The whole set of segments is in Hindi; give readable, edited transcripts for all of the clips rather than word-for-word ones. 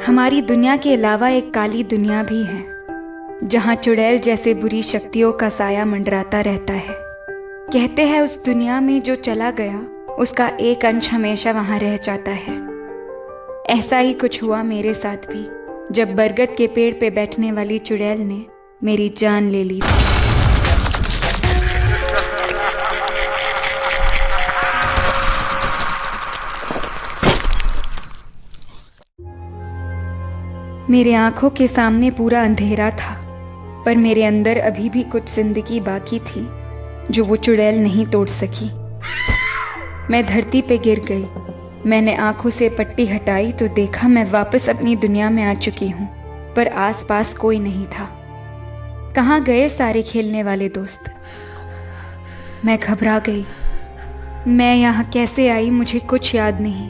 हमारी दुनिया के अलावा एक काली दुनिया भी है, जहाँ चुड़ैल जैसे बुरी शक्तियों का साया मंडराता रहता है। कहते हैं उस दुनिया में जो चला गया उसका एक अंश हमेशा वहाँ रह जाता है। ऐसा ही कुछ हुआ मेरे साथ भी, जब बरगद के पेड़ पे बैठने वाली चुड़ैल ने मेरी जान ले ली थी। मेरे आंखों के सामने पूरा अंधेरा था, पर मेरे अंदर अभी भी कुछ जिंदगी बाकी थी जो वो चुड़ैल नहीं तोड़ सकी। मैं धरती पे गिर गई। मैंने आंखों से पट्टी हटाई तो देखा मैं वापस अपनी दुनिया में आ चुकी हूँ, पर आसपास कोई नहीं था। कहाँ गए सारे खेलने वाले दोस्त? मैं घबरा गई। मैं यहाँ कैसे आई मुझे कुछ याद नहीं,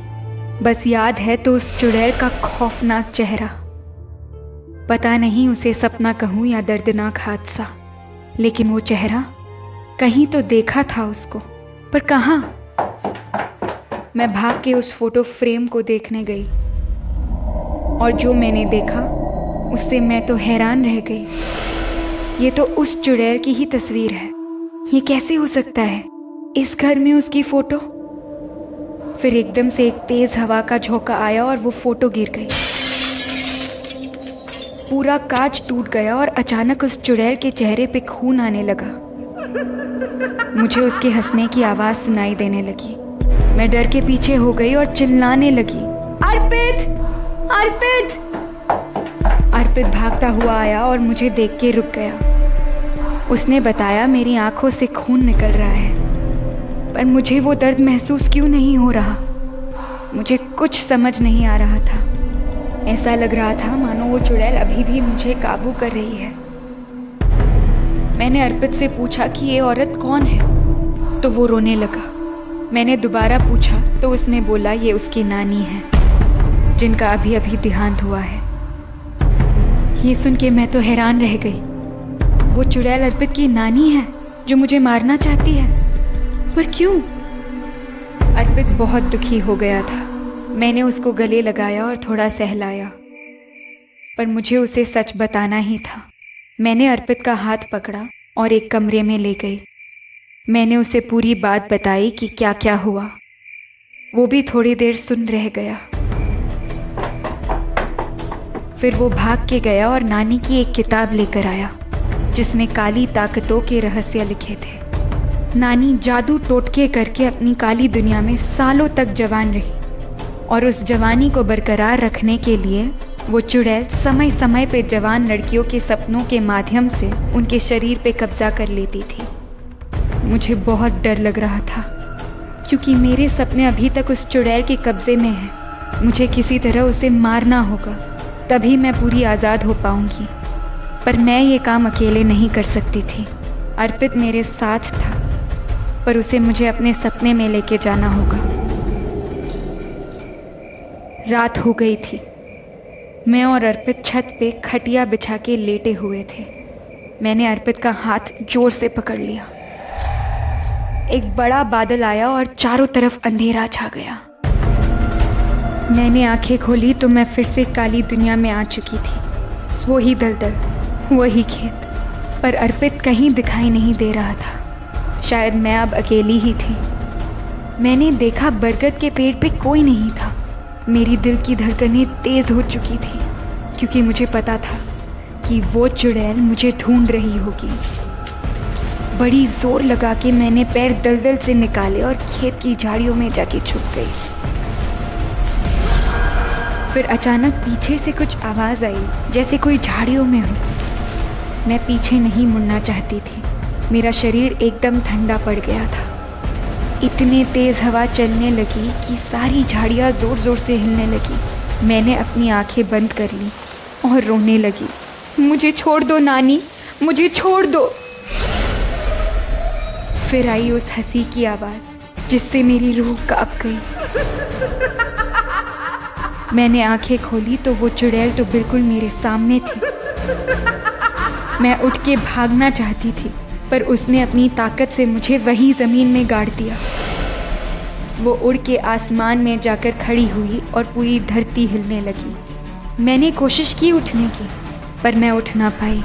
बस याद है तो उस चुड़ैल का खौफनाक चेहरा। पता नहीं उसे सपना कहूँ या दर्दनाक हादसा, लेकिन वो चेहरा कहीं तो देखा था उसको, पर कहाँ? मैं भाग के उस फोटो फ्रेम को देखने गई और जो मैंने देखा उससे मैं तो हैरान रह गई। ये तो उस चुड़ैल की ही तस्वीर है। ये कैसे हो सकता है? इस घर में उसकी फोटो? फिर एकदम से एक तेज हवा का झोंका आया और वो फोटो गिर गई। पूरा कांच टूट गया और अचानक उस चुड़ैल के चेहरे पे खून आने लगा। मुझे उसके हंसने की आवाज सुनाई देने लगी। मैं डर के पीछे हो गई और चिल्लाने लगी, अर्पित! अर्पित! अर्पित भागता हुआ आया और मुझे देख के रुक गया। उसने बताया मेरी आंखों से खून निकल रहा है, पर मुझे वो दर्द महसूस क्यों नहीं हो रहा। मुझे कुछ समझ नहीं आ रहा था। ऐसा लग रहा था मानो वो चुड़ैल अभी भी मुझे काबू कर रही है। मैंने अर्पित से पूछा कि ये औरत कौन है, तो वो रोने लगा। मैंने दोबारा पूछा तो उसने बोला ये उसकी नानी है, जिनका अभी अभी देहांत हुआ है। ये सुन के मैं तो हैरान रह गई। वो चुड़ैल अर्पित की नानी है जो मुझे मारना चाहती है, पर क्यों? अर्पित बहुत दुखी हो गया था। मैंने उसको गले लगाया और थोड़ा सहलाया, पर मुझे उसे सच बताना ही था। मैंने अर्पित का हाथ पकड़ा और एक कमरे में ले गई। मैंने उसे पूरी बात बताई कि क्या क्या हुआ। वो भी थोड़ी देर सुन रह गया। फिर वो भाग के गया और नानी की एक किताब लेकर आया, जिसमें काली ताकतों के रहस्य लिखे थे। नानी जादू टोटके करके अपनी काली दुनिया में सालों तक जवान रही, और उस जवानी को बरकरार रखने के लिए वो चुड़ैल समय समय पे जवान लड़कियों के सपनों के माध्यम से उनके शरीर पे कब्जा कर लेती थी। मुझे बहुत डर लग रहा था, क्योंकि मेरे सपने अभी तक उस चुड़ैल के कब्जे में हैं। मुझे किसी तरह उसे मारना होगा, तभी मैं पूरी आज़ाद हो पाऊंगी। पर मैं ये काम अकेले नहीं कर सकती थी। अर्पित मेरे साथ था, पर उसे मुझे अपने सपने में लेके जाना होगा। रात हो गई थी। मैं और अर्पित छत पे खटिया बिछा के लेटे हुए थे। मैंने अर्पित का हाथ जोर से पकड़ लिया। एक बड़ा बादल आया और चारों तरफ अंधेरा छा गया। मैंने आंखें खोली तो मैं फिर से काली दुनिया में आ चुकी थी। वही दलदल, वही खेत, पर अर्पित कहीं दिखाई नहीं दे रहा था। शायद मैं अब अकेली ही थी। मैंने देखा बरगद के पेड़ पे कोई नहीं था। मेरी दिल की धड़कनें तेज हो चुकी थी, क्योंकि मुझे पता था कि वो चुड़ैल मुझे ढूंढ रही होगी। बड़ी जोर लगा के मैंने पैर दलदल से निकाले और खेत की झाड़ियों में जाके छुप गई। फिर अचानक पीछे से कुछ आवाज आई, जैसे कोई झाड़ियों में हो। मैं पीछे नहीं मुड़ना चाहती थी। मेरा शरीर एकदम ठंडा पड़ गया था। इतने तेज हवा चलने लगी कि सारी झाड़ियाँ जोर जोर से हिलने लगी। मैंने अपनी आंखें बंद कर ली और रोने लगी, मुझे छोड़ दो नानी, मुझे छोड़ दो। फिर आई उस हंसी की आवाज़ जिससे मेरी रूह कांप गई। मैंने आंखें खोली तो वो चुड़ैल तो बिल्कुल मेरे सामने थी। मैं उठ के भागना चाहती थी, पर उसने अपनी ताकत से मुझे वही ज़मीन में गाड़ दिया। वो उड़ के आसमान में जाकर खड़ी हुई और पूरी धरती हिलने लगी। मैंने कोशिश की उठने की, पर मैं उठ ना पाई।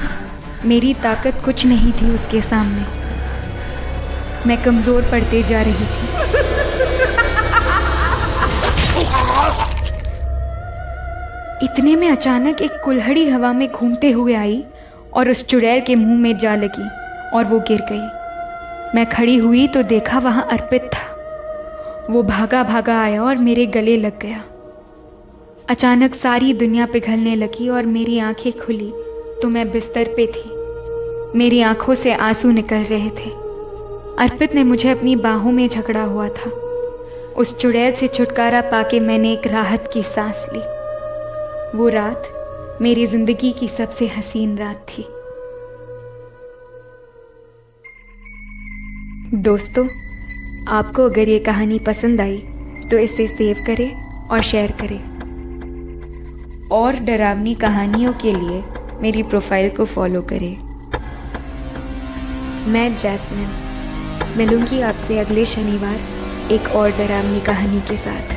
मेरी ताकत कुछ नहीं थी उसके सामने। मैं कमज़ोर पड़ते जा रही थी। इतने में अचानक एक कुल्हड़ी हवा में घूमते हुए आई और उस चुड़ैल के मुंह में जा लगी और वो गिर गई। मैं खड़ी हुई तो देखा वहां अर्पित था। वो भागा भागा आया और मेरे गले लग गया। अचानक सारी दुनिया पिघलने लगी और मेरी आंखें खुली तो मैं बिस्तर पे थी। मेरी आंखों से आंसू निकल रहे थे। अर्पित ने मुझे अपनी बाहों में जकड़ा हुआ था। उस चुड़ैल से छुटकारा पाके मैंने एक राहत की सांस ली। वो रात मेरी जिंदगी की सबसे हसीन रात थी। दोस्तों, आपको अगर ये कहानी पसंद आई तो इसे सेव करें और शेयर करें। और डरावनी कहानियों के लिए मेरी प्रोफाइल को फॉलो करें। मैं जैस्मिन मिलूंगी आपसे अगले शनिवार एक और डरावनी कहानी के साथ।